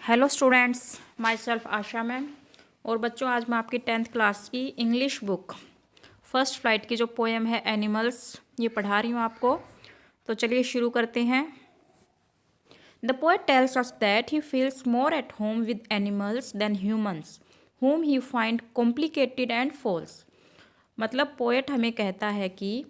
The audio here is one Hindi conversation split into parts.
Hello students, my self Asha ma'am. और बच्चों, आज मैं आपकी 10th क्लास की इंग्लिश बुक फर्स्ट फ्लाइट की जो पोएम है एनिमल्स, ये पढ़ा रही हूँ आपको। तो चलिए शुरू करते हैं। The poet tells us that he feels more at home with animals than humans whom he find complicated and false. मतलब पोएट हमें कहता है कि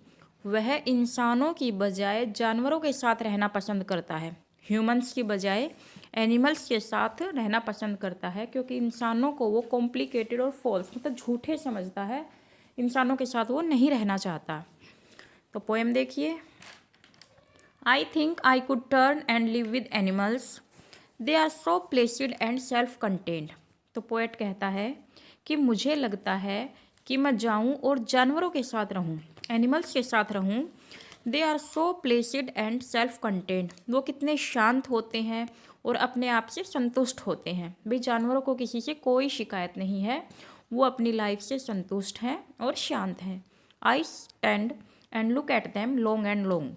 वह इंसानों की बजाय जानवरों के साथ रहना पसंद करता है, ह्यूमंस की बजाय एनिमल्स के साथ रहना पसंद करता है, क्योंकि इंसानों को वो कॉम्प्लिकेटेड और फॉल्स मतलब झूठे समझता है, इंसानों के साथ वो नहीं रहना चाहता। तो पोएम देखिए। I think I could turn and live with animals, they are so placid and self contained. तो पोएट कहता है कि मुझे लगता है कि मैं जाऊं और जानवरों के साथ रहूं, एनिमल्स के साथ रहूं। They are so placid and self contained, वो कितने शांत होते हैं और अपने आप से संतुष्ट होते हैं। भाई जानवरों को किसी से कोई शिकायत नहीं है, वो अपनी लाइफ से संतुष्ट हैं और शांत हैं। I stand and look at them long and long,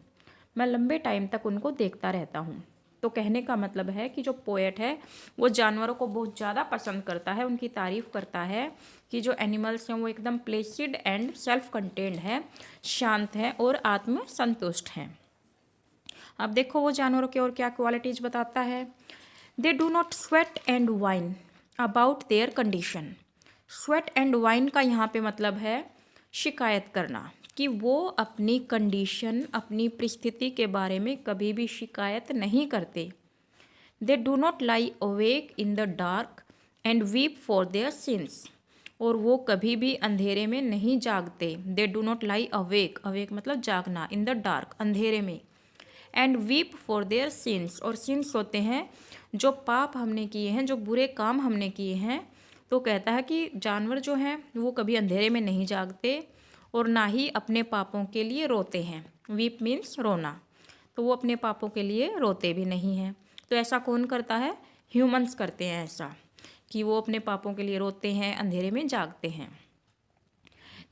मैं लंबे टाइम तक उनको देखता रहता हूँ। तो कहने का मतलब है कि जो पोएट है वो जानवरों को बहुत ज़्यादा पसंद करता है, उनकी तारीफ़ करता है कि जो एनिमल्स हैं वो एकदम प्लेसिड एंड सेल्फ कंटेन्ड है, शांत हैं और आत्म संतुष्ट हैं। अब देखो वो जानवरों की और क्या क्वालिटीज़ बताता है। दे do not sweat and wine about their condition. Sweat and wine का यहाँ पे मतलब है शिकायत करना, कि वो अपनी कंडीशन, अपनी परिस्थिति के बारे में कभी भी शिकायत नहीं करते। दे do not lie awake in the dark and weep for their sins, और वो कभी भी अंधेरे में नहीं जागते। दे do not lie awake, awake मतलब जागना, इन द डार्क अंधेरे में, and weep for their sins, और सिंस होते हैं जो पाप हमने किए हैं, जो बुरे काम हमने किए हैं। तो कहता है कि जानवर जो हैं वो कभी अंधेरे में नहीं जागते और ना ही अपने पापों के लिए रोते हैं। वीप मीन्स रोना, तो वो अपने पापों के लिए रोते भी नहीं हैं। तो ऐसा कौन करता है? ह्यूमंस करते हैं ऐसा, कि वो अपने पापों के लिए रोते हैं, अंधेरे में जागते हैं।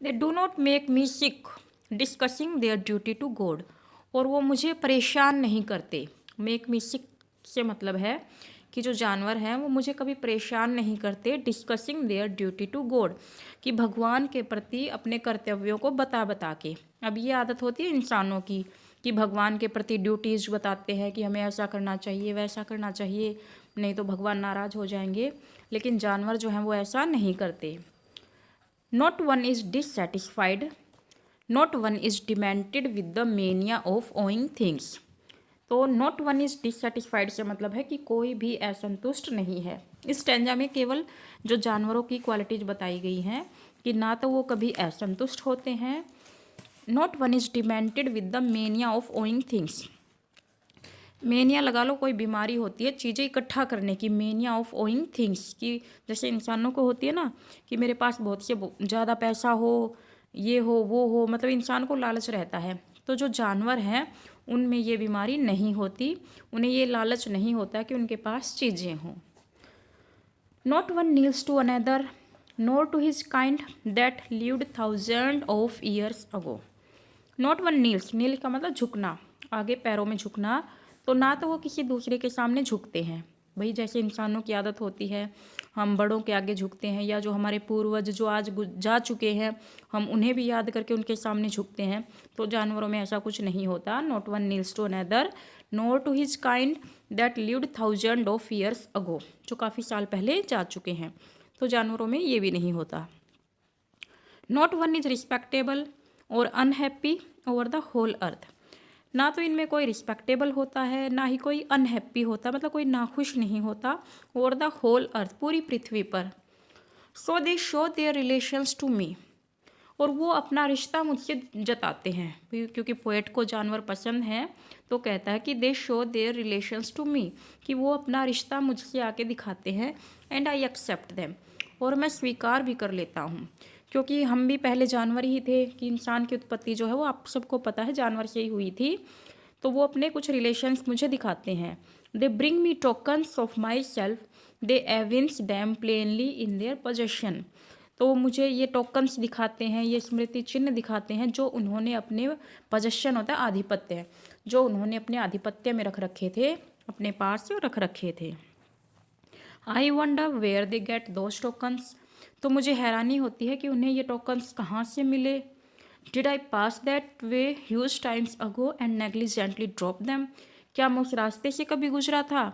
They do not make me sick discussing their duty to God, और वो मुझे परेशान नहीं करते। मेक मी सिक से मतलब है कि जो जानवर हैं वो मुझे कभी परेशान नहीं करते, discussing their duty to God, कि भगवान के प्रति अपने कर्तव्यों को बता बता के। अब ये आदत होती है इंसानों की कि भगवान के प्रति ड्यूटीज़ बताते हैं कि हमें ऐसा करना चाहिए, वैसा करना चाहिए, नहीं तो भगवान नाराज़ हो जाएंगे। लेकिन जानवर जो हैं वो ऐसा नहीं करते। Not one is dissatisfied, not one is demented with the mania of owing things. तो नॉट वन इज़ डिससेटिस्फाइड से मतलब है कि कोई भी असंतुष्ट नहीं है। इस स्टैंजा में केवल जो जानवरों की क्वालिटीज बताई गई हैं कि ना तो वो कभी असंतुष्ट होते हैं। Not one is demented with the mania of owing things. Mania लगा लो, कोई बीमारी होती है चीज़ें इकट्ठा करने की, मेनिया ऑफ ओइंग थिंग्स की, जैसे इंसानों को होती है ना कि मेरे पास बहुत से ज़्यादा पैसा हो, ये हो वो हो, मतलब इंसान को लालच रहता है। तो जो जानवर हैं उनमें ये बीमारी नहीं होती, उन्हें ये लालच नहीं होता कि उनके पास चीज़ें हों। Not one kneels to another nor to his kind that lived thousand of years ago. Not one kneels, kneel का मतलब झुकना, आगे पैरों में झुकना। तो ना तो वो किसी दूसरे के सामने झुकते हैं, भाई जैसे इंसानों की आदत होती है हम बड़ों के आगे झुकते हैं, या जो हमारे पूर्वज जो आज जा चुके हैं हम उन्हें भी याद करके उनके सामने झुकते हैं। तो जानवरों में ऐसा कुछ नहीं होता। Not one kneels to another nor to his kind that lived thousand of years ago, जो काफ़ी साल पहले जा चुके हैं। तो जानवरों में ये भी नहीं होता। नॉट वन इज रिस्पेक्टेबल और unhappy over the whole earth, ना तो इनमें कोई रिस्पेक्टेबल होता है ना ही कोई अनहैप्पी होता, मतलब कोई नाखुश नहीं होता ओवर द होल अर्थ, पूरी पृथ्वी पर। So they show their relations to me, और वो अपना रिश्ता मुझसे जताते हैं, क्योंकि पोएट को जानवर पसंद हैं। तो कहता है कि they show their relations to me, कि वो अपना रिश्ता मुझसे आके दिखाते हैं। एंड आई एक्सेप्ट देम, और मैं स्वीकार भी कर लेता हूँ, क्योंकि हम भी पहले जानवर ही थे, कि इंसान की उत्पत्ति जो है वो आप सबको पता है जानवर से ही हुई थी। तो वो अपने कुछ रिलेशंस मुझे दिखाते हैं। They bring me tokens of myself, they evince them plainly in their possession. तो मुझे ये टोकन्स दिखाते हैं, ये स्मृति चिन्ह दिखाते हैं जो उन्होंने अपने पोजेशन होता है आधिपत्य, जो उन्होंने अपने आधिपत्य में रख रखे थे, अपने पास रख रखे थे। I wonder where they get those tokens. तो मुझे हैरानी होती है कि उन्हें ये टोकन्स कहाँ से मिले। Did I pass that way huge times ago and negligently drop them. क्या मैं उस रास्ते से कभी गुजरा था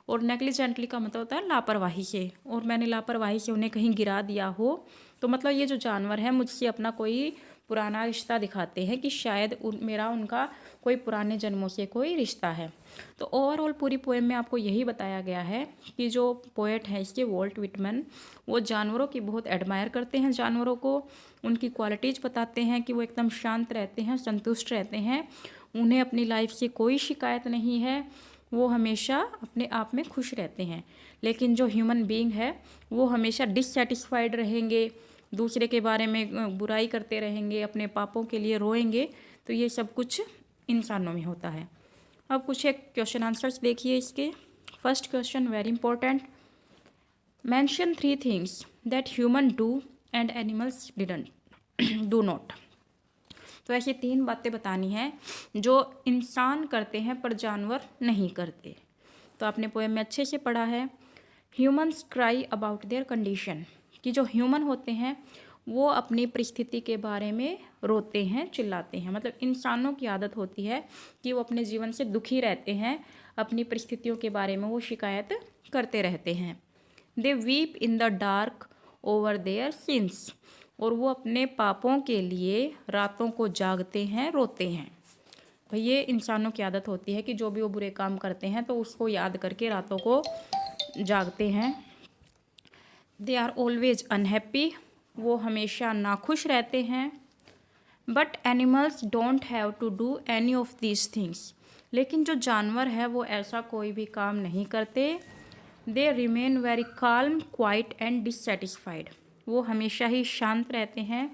और नेग्लिजेंटली का मतलब होता है लापरवाही से, और मैंने लापरवाही से उन्हें कहीं गिरा दिया हो। तो मतलब ये जो जानवर है मुझसे अपना कोई पुराना रिश्ता दिखाते हैं कि शायद मेरा उनका कोई पुराने जन्मों से कोई रिश्ता है। तो ओवरऑल पूरी पोएम में आपको यही बताया गया है कि जो पोएट हैं इसके वॉल्ट विटमैन, वो जानवरों की बहुत एडमायर करते हैं, जानवरों को उनकी क्वालिटीज़ बताते हैं कि वो एकदम शांत रहते हैं, संतुष्ट रहते हैं, उन्हें अपनी लाइफ से कोई शिकायत नहीं है, वो हमेशा अपने आप में खुश रहते हैं। लेकिन जो ह्यूमन बीइंग है वो हमेशा डिससेटिस्फाइड रहेंगे, दूसरे के बारे में बुराई करते रहेंगे, अपने पापों के लिए रोएंगे। तो ये सब कुछ इंसानों में होता है। अब कुछ एक क्वेश्चन आंसर्स देखिए इसके। First question very important, mention 3 things that human do and animals didn't do not. तो ऐसी 3 बातें बतानी है जो इंसान करते हैं पर जानवर नहीं करते। तो आपने पोएम में अच्छे से पढ़ा है, humans cry about their condition, कि जो ह्यूमन होते हैं वो अपनी परिस्थिति के बारे में रोते हैं, चिल्लाते हैं। मतलब इंसानों की आदत होती है कि वो अपने जीवन से दुखी रहते हैं, अपनी परिस्थितियों के बारे में वो शिकायत करते रहते हैं। They weep in the dark over their sins, और वो अपने पापों के लिए रातों को जागते हैं, रोते हैं। भाई ये इंसानों की आदत होती है कि जो भी वो बुरे काम करते हैं तो उसको याद करके रातों को जागते हैं। दे आर ऑलवेज अनहैप्पी, वो हमेशा नाखुश रहते हैं। But animals don't have to do any of these things, लेकिन जो जानवर है वो ऐसा कोई भी काम नहीं करते। They remain very calm quiet and dissatisfied, वो हमेशा ही शांत रहते हैं,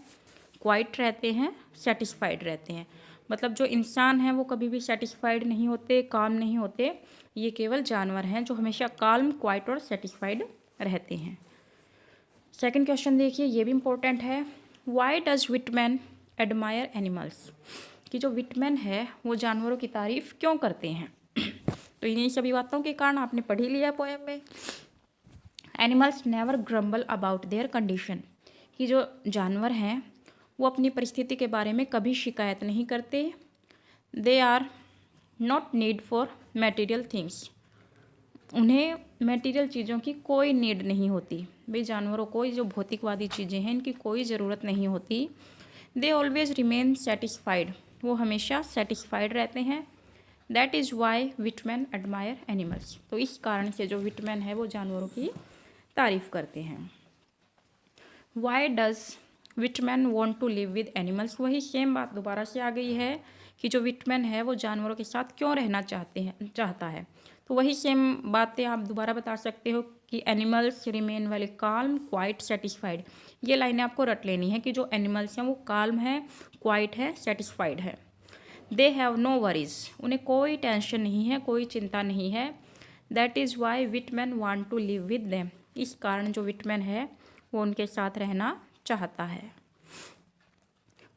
क्वाइट रहते हैं, सेटिस्फाइड रहते हैं। मतलब जो इंसान है वो कभी भी सेटिस्फाइड नहीं होते, काम नहीं होते। ये केवल जानवर हैं जो हमेशा काल्म, क्वाइट और सेटिस्फाइड रहते हैं। सेकंड क्वेश्चन देखिए, ये भी इम्पोर्टेंट है, Y does Whitman admire animals, कि जो विटमैन है वो जानवरों की तारीफ क्यों करते हैं। तो इन्हीं सभी बातों के कारण आपने पढ़ ही लिया पोएम में। Animals never grumble about their condition, कि जो जानवर हैं वो अपनी परिस्थिति के बारे में कभी शिकायत नहीं करते। They are not need for material things, उन्हें मटेरियल चीज़ों की कोई नीड नहीं होती। भाई जानवरों को जो भौतिकवादी चीज़ें हैं इनकी कोई ज़रूरत नहीं होती। दे ऑलवेज रिमेन सेटिस्फाइड, वो हमेशा सेटिस्फाइड रहते हैं। That is why Whitman admire animals, तो इस कारण से जो विटमैन है वो जानवरों की तारीफ करते हैं। Why does Whitman want to live with animals, वही सेम बात दोबारा से आ गई है कि जो विटमैन है वो जानवरों के साथ क्यों रहना चाहता है। तो वही सेम बातें आप दोबारा बता सकते हो कि animals remain very calm quite satisfied. ये लाइनें आपको रट लेनी है कि जो एनिमल्स हैं वो काल्म है, क्वाइट है, सेटिस्फाइड है। दे हैव नो वरीज, उन्हें कोई टेंशन नहीं है, कोई चिंता नहीं है। That is why Whitman want to live with them, इस कारण जो विटमैन है वो उनके साथ रहना चाहता है।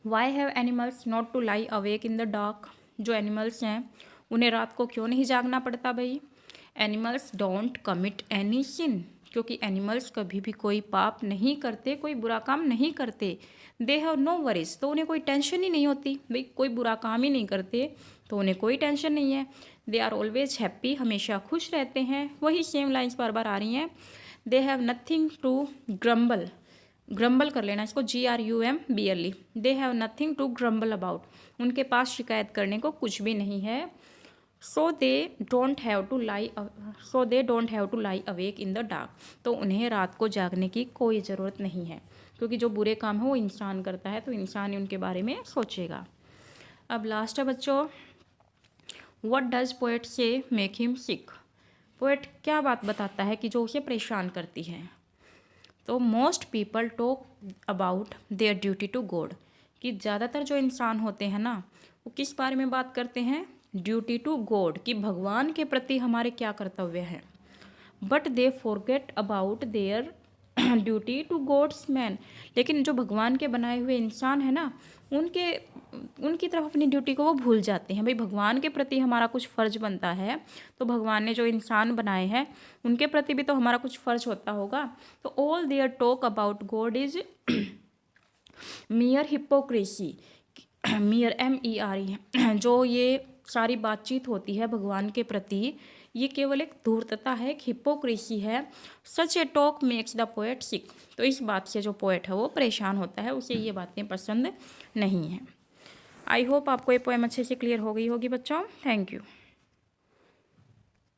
Why have animals not to lie awake in the dark, जो एनिमल्स हैं उन्हें रात को क्यों नहीं जागना पड़ता भाई। Animals don't commit any sin, क्योंकि एनिमल्स कभी भी कोई पाप नहीं करते, कोई बुरा काम नहीं करते। दे हैव नो वरीज, तो उन्हें कोई टेंशन ही नहीं होती, भाई कोई बुरा काम ही नहीं करते तो उन्हें कोई टेंशन नहीं है। दे आर ऑलवेज हैप्पी, हमेशा खुश रहते हैं। वही सेम लाइन्स बार बार आ रही हैं। They have nothing to grumble, grumble कर लेना इसको, GRUMBLE। They have nothing to grumble about, उनके पास शिकायत करने को कुछ भी नहीं है। So they don't have to lie awake in the dark, तो उन्हें रात को जागने की कोई ज़रूरत नहीं है, क्योंकि जो बुरे काम है वो इंसान करता है तो इंसान ही उनके बारे में सोचेगा। अब लास्ट है बच्चों, व्हाट डज पोएट से मेक हिम सिक, पोएट क्या बात बताता है कि जो उसे परेशान करती है। तो most people talk about their duty to God, कि ज़्यादातर जो इंसान होते हैं ना वो किस बारे में बात करते हैं, ड्यूटी टू गॉड, कि भगवान के प्रति हमारे क्या कर्तव्य हैं। But they forget about their duty to God's man, लेकिन जो भगवान के बनाए हुए इंसान है ना उनके उनकी तरफ अपनी ड्यूटी को वो भूल जाते हैं। भाई भगवान के प्रति हमारा कुछ फ़र्ज बनता है, तो भगवान ने जो इंसान बनाए हैं उनके प्रति भी तो हमारा कुछ फ़र्ज होता होगा। तो all their talk about God is mere hypocrisy, mere MERE, जो ये सारी बातचीत होती है भगवान के प्रति, ये केवल एक धूर्तता है, एक हिपोक्रेसी है। सच ए टॉक मेक्स द पोएट सिक, तो इस बात से जो पोएट है वो परेशान होता है, उसे ये बातें पसंद नहीं हैं। आई होप आपको ये पोएम अच्छे से क्लियर हो गई होगी बच्चों। Thank you.